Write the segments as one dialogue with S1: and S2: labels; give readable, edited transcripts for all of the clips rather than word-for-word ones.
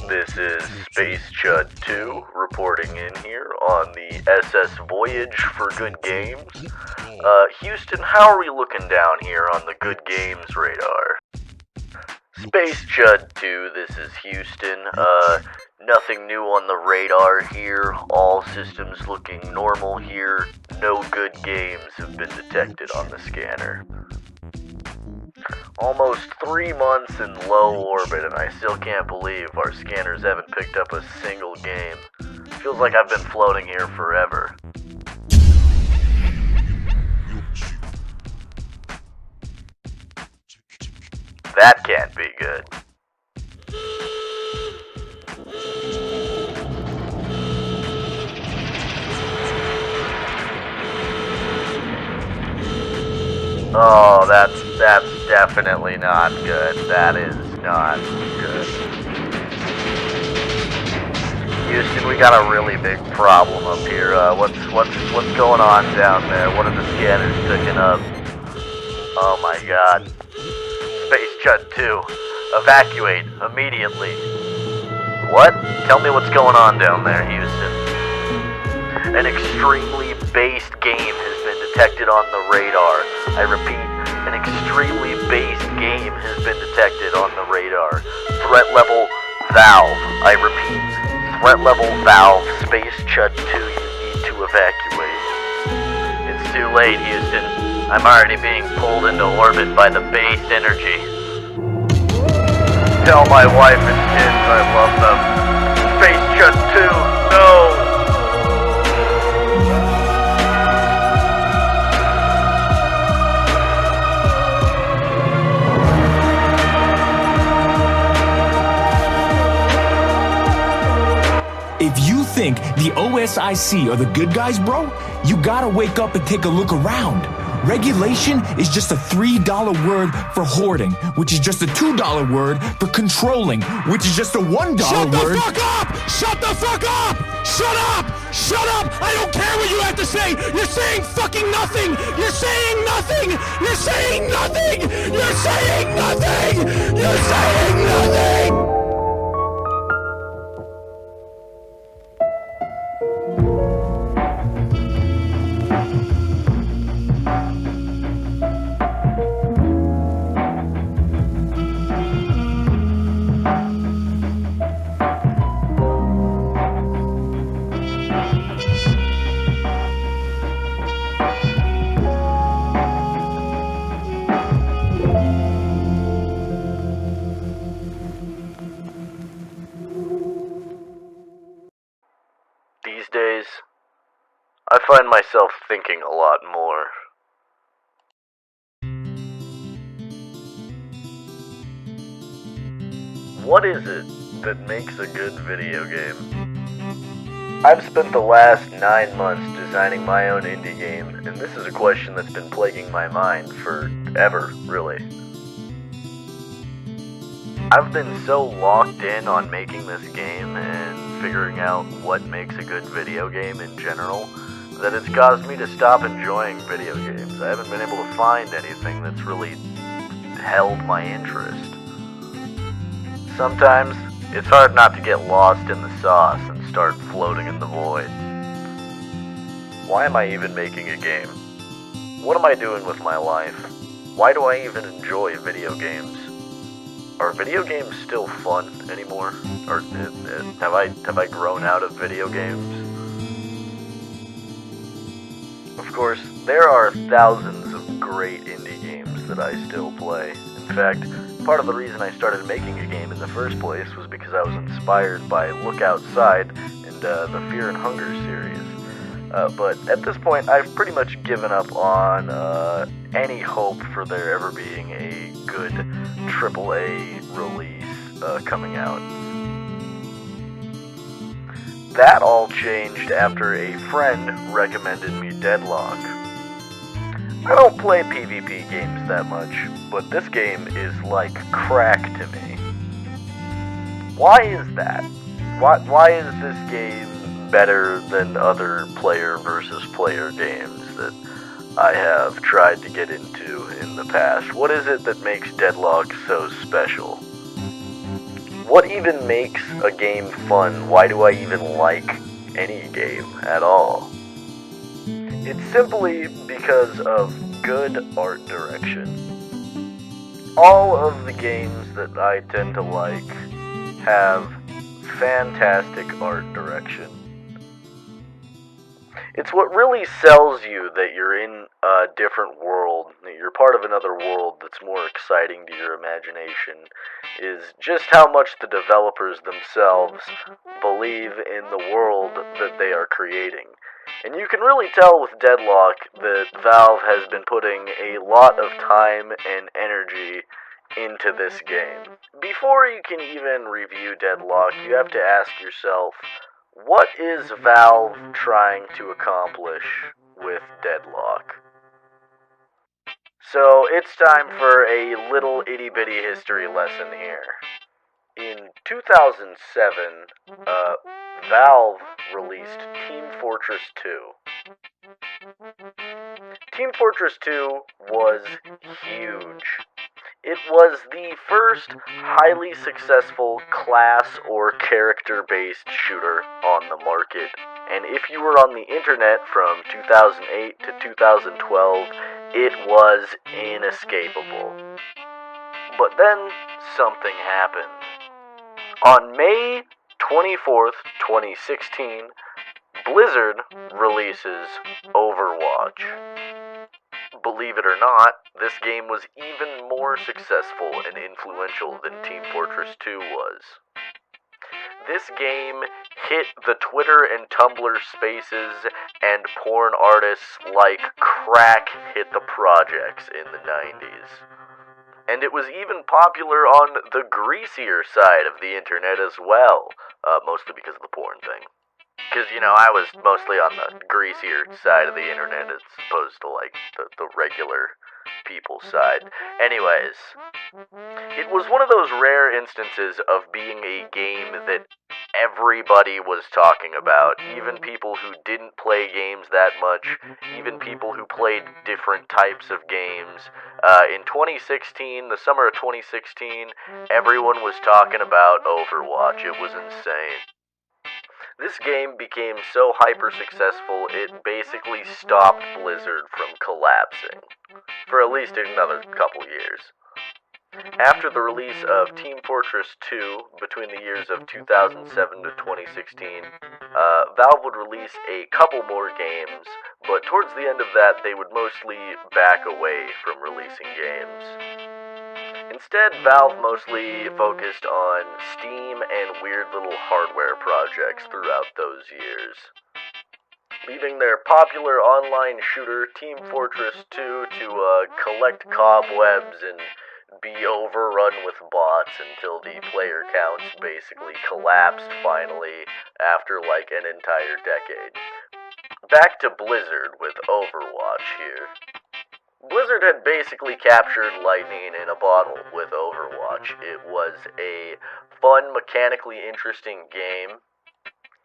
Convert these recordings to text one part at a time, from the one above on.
S1: This is Space Chud 2 reporting in here on the SS Voyage for Good Games. Houston, how are we looking down here on the Good Games radar? Space Chud 2, this is Houston. Nothing new on the radar here. All systems looking normal here. No good games have been detected on the scanner. Almost 3 months in low orbit, and I still can't believe our scanners haven't picked up a single game. Feels like I've been floating here forever. That can't be good. Oh, that's definitely not good. That is not good. Houston, we got a really big problem up here. What's going on down there? What are the scanners picking up? Oh my god. Space Chud 2, evacuate immediately. What? Tell me what's going on down there, Houston. An extremely based game has been detected on the radar. I repeat, an extremely based game has been detected on the radar. Threat level Valve. I repeat, threat level Valve. Space Chud 2, you need to evacuate. It's too late, Houston. I'm already being pulled into orbit by the based energy. Tell my wife and kids I love them. Space Chud 2, no!
S2: If you think the OSIC are the good guys, bro, you gotta wake up and take a look around. Regulation is just a $3 word for hoarding, which is just a $2 word for controlling, which is just a $1 word.
S3: Shut the fuck up! Shut the fuck up! Shut up! Shut up! I don't care what you have to say! You're saying fucking nothing! You're saying nothing! You're saying nothing! You're saying nothing! You're saying nothing!
S1: These days, I find myself thinking a lot more. What is it that makes a good video game? I've spent the last 9 months designing my own indie game, and this is a question that's been plaguing my mind forever, really. I've been so locked in on making this game and figuring out what makes a good video game in general that it's caused me to stop enjoying video games. I haven't been able to find anything that's really held my interest. Sometimes it's hard not to get lost in the sauce and start floating in the void. Why am I even making a game? What am I doing with my life? Why do I even enjoy video games? Are video games still fun anymore? Or have I grown out of video games? Of course, there are thousands of great indie games that I still play. In fact, part of the reason I started making a game in the first place was because I was inspired by Look Outside and the Fear and Hunger series. But at this point, I've pretty much given up on any hope for there ever being a good AAA release coming out. That all changed after a friend recommended me Deadlock. I don't play PvP games that much, but this game is like crack to me. Why is that? Why is this game better than other player versus player games that I have tried to get into in the past? What is it that makes Deadlock so special? What even makes a game fun? Why do I even like any game at all? It's simply because of good art direction. All of the games that I tend to like have fantastic art direction. It's what really sells you that you're in a different world, that you're part of another world that's more exciting to your imagination, is just how much the developers themselves believe in the world that they are creating. And you can really tell with Deadlock that Valve has been putting a lot of time and energy into this game. Before you can even review Deadlock, you have to ask yourself, what is Valve trying to accomplish with Deadlock? So it's time for a little itty-bitty history lesson here. In 2007, Valve released Team Fortress 2. Team Fortress 2 was huge. It was the first highly successful class or character-based shooter on the market, and if you were on the internet from 2008 to 2012, it was inescapable. But then something happened. On May 24th, 2016, Blizzard releases Overwatch. Believe it or not, this game was even more successful and influential than Team Fortress 2 was. This game hit the Twitter and Tumblr spaces, and porn artists like crack hit the projects in the 90s. And it was even popular on the greasier side of the internet as well, mostly because of the porn thing. Because, I was mostly on the greasier side of the internet as opposed to, the regular people's side. Anyways, it was one of those rare instances of being a game that everybody was talking about, even people who didn't play games that much, even people who played different types of games. In 2016, the summer of 2016, everyone was talking about Overwatch. It was insane. This game became so hyper-successful, it basically stopped Blizzard from collapsing, for at least another couple years. After the release of Team Fortress 2, between the years of 2007 to 2016, Valve would release a couple more games, but towards the end of that, they would mostly back away from releasing games. Instead, Valve mostly focused on Steam and weird little hardware projects throughout those years, leaving their popular online shooter Team Fortress 2 to collect cobwebs and be overrun with bots until the player counts basically collapsed finally after an entire decade. Back to Blizzard with Overwatch here. Blizzard had basically captured lightning in a bottle with Overwatch. It was a fun, mechanically interesting game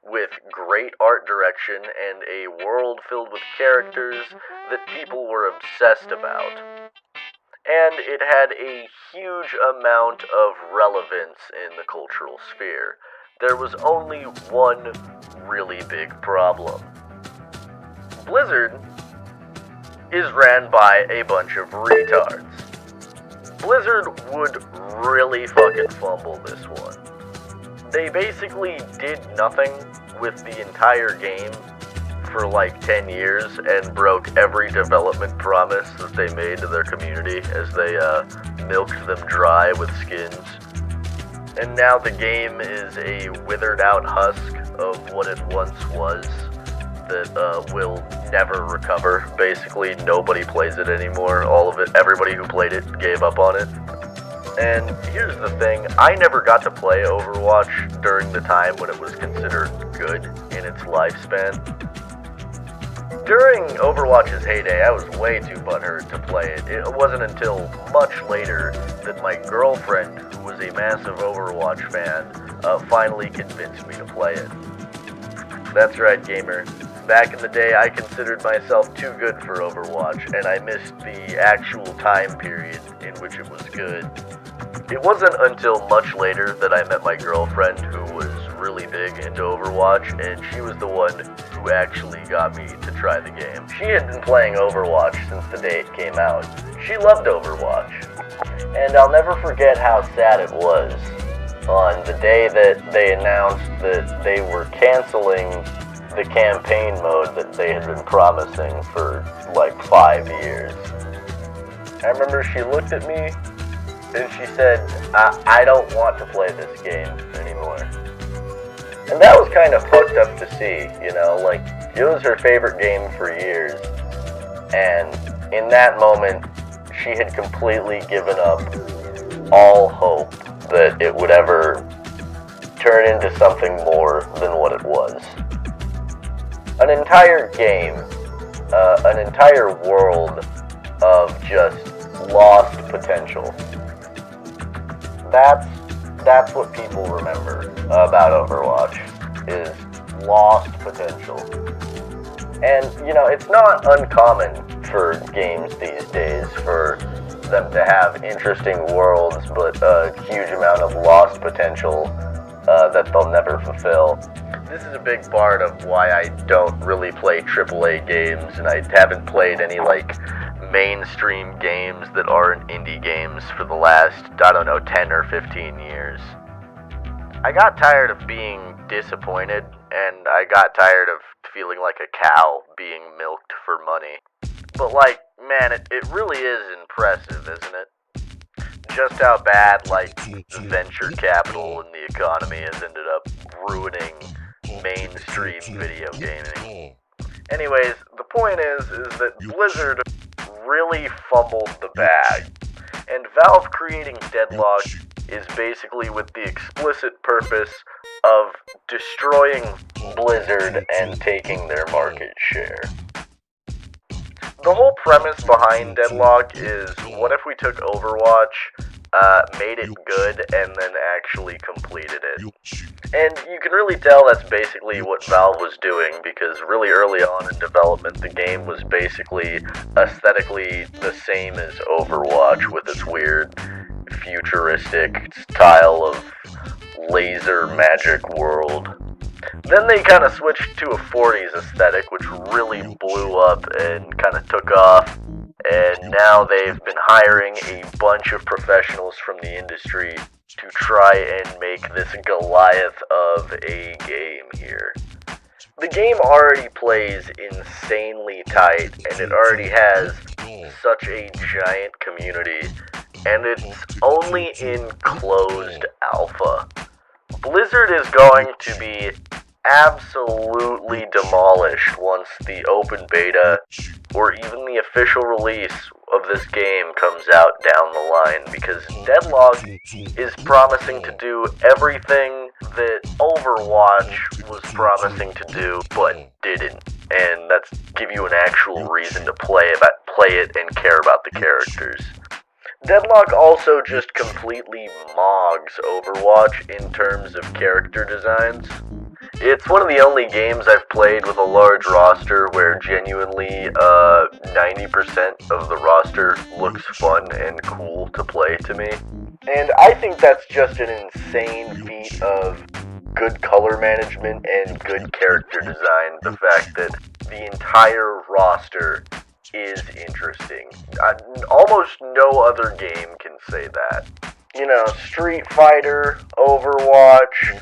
S1: with great art direction and a world filled with characters that people were obsessed about. And it had a huge amount of relevance in the cultural sphere. There was only one really big problem. Blizzard is ran by a bunch of retards. Blizzard would really fucking fumble this one. They basically did nothing with the entire game for 10 years and broke every development promise that they made to their community as they milked them dry with skins. And now the game is a withered out husk of what it once was that will never recover. Basically, nobody plays it anymore. All of it, everybody who played it gave up on it. And here's the thing, I never got to play Overwatch during the time when it was considered good in its lifespan. During Overwatch's heyday, I was way too butthurt to play it. It wasn't until much later that my girlfriend, who was a massive Overwatch fan, finally convinced me to play it. That's right, gamer. Back in the day, I considered myself too good for Overwatch, and I missed the actual time period in which it was good. It wasn't until much later that I met my girlfriend, who was really big into Overwatch, and she was the one who actually got me to try the game. She had been playing Overwatch since the day it came out. She loved Overwatch. And I'll never forget how sad it was on the day that they announced that they were canceling the campaign mode that they had been promising for like 5 years. I remember she looked at me and she said, I don't want to play this game anymore. And that was kind of fucked up to see, you know, like, it was her favorite game for years. And in that moment, she had completely given up all hope that it would ever turn into something more than what it was. An entire game, an entire world of just lost potential. That's what people remember about Overwatch, is lost potential. And, you know, it's not uncommon for games these days for them to have interesting worlds, but a huge amount of lost potential that they'll never fulfill. This is a big part of why I don't really play AAA games, and I haven't played any, like, mainstream games that aren't indie games for the last, 10 or 15 years. I got tired of being disappointed, and I got tired of feeling like a cow being milked for money. But, like, man, it really is impressive, isn't it? Just how bad, like, the venture capital in the economy has ended up ruining mainstream video gaming. Anyways, the point is that Blizzard really fumbled the bag, and Valve creating Deadlock is basically with the explicit purpose of destroying Blizzard and taking their market share. The whole premise behind Deadlock is, what if we took Overwatch, made it good, and then actually completed it? And you can really tell that's basically what Valve was doing, because really early on in development, the game was basically aesthetically the same as Overwatch, with its weird futuristic style of laser magic world. Then they kind of switched to a 40s aesthetic, which really blew up and kind of took off, and now they've been hiring a bunch of professionals from the industry to try and make this Goliath of a game here. The game already plays insanely tight, and it already has such a giant community, and it's only in closed alpha. Blizzard is going to be absolutely demolished once the open beta or even the official release of this game comes out down the line, because Deadlock is promising to do everything that Overwatch was promising to do but didn't, and that's give you an actual reason to play it and care about the characters. Deadlock also just completely mogs Overwatch in terms of character designs. It's one of the only games I've played with a large roster where genuinely 90% of the roster looks fun and cool to play to me. And I think that's just an insane feat of good color management and good character design, the fact that the entire roster is interesting. Almost no other game can say that. You know, Street Fighter, Overwatch,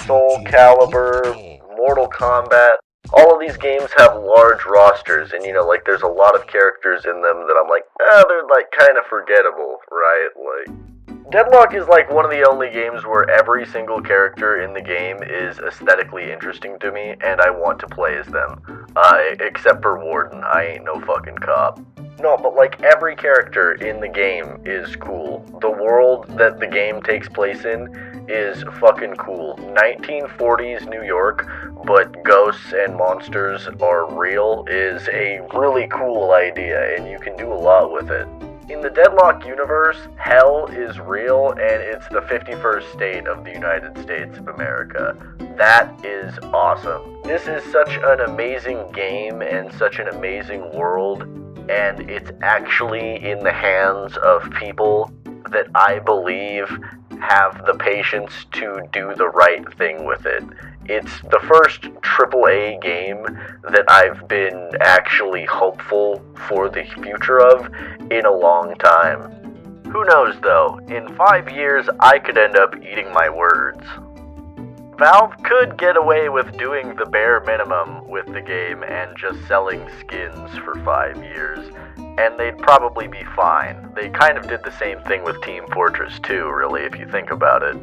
S1: Soul Calibur, Mortal Kombat, all of these games have large rosters, and you know, like, there's a lot of characters in them that I'm like, they're like kind of forgettable, right? Like, Deadlock is like one of the only games where every single character in the game is aesthetically interesting to me, and I want to play as them. Except for Warden, I ain't no fucking cop. No, but like every character in the game is cool. The world that the game takes place in is fucking cool. 1940s New York, but ghosts and monsters are real is a really cool idea, and you can do a lot with it. In the Deadlock universe, hell is real, and it's the 51st state of the United States of America. That is awesome. This is such an amazing game and such an amazing world, and it's actually in the hands of people that I believe have the patience to do the right thing with it. It's the first AAA game that I've been actually hopeful for the future of in a long time. Who knows though, in 5 years I could end up eating my words. Valve could get away with doing the bare minimum with the game and just selling skins for 5 years, and they'd probably be fine. They kind of did the same thing with Team Fortress 2, really, if you think about it.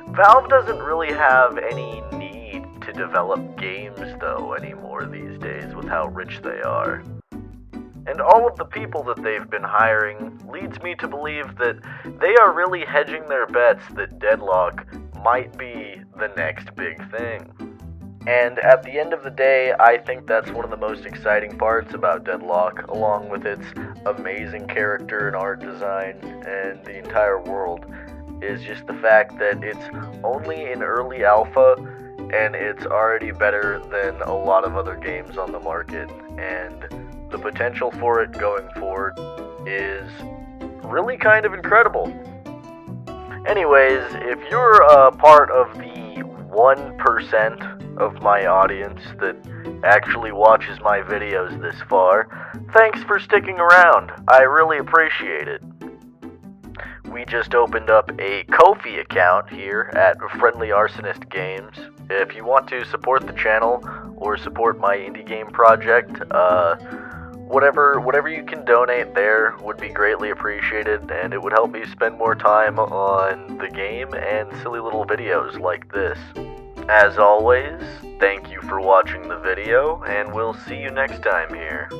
S1: Valve doesn't really have any need to develop games, though, anymore these days with how rich they are. And all of the people that they've been hiring leads me to believe that they are really hedging their bets that Deadlock might be the next big thing. And at the end of the day, I think that's one of the most exciting parts about Deadlock, along with its amazing character and art design and the entire world, is just the fact that it's only in early alpha, and it's already better than a lot of other games on the market, and the potential for it going forward is really kind of incredible. Anyways, if you're a part of the 1% of my audience that actually watches my videos this far, thanks for sticking around. I really appreciate it. We just opened up a Ko-fi account here at Friendly Arsonist Games. If you want to support the channel or support my indie game project, whatever you can donate there would be greatly appreciated, and it would help me spend more time on the game and silly little videos like this. As always, thank you for watching the video, and we'll see you next time here.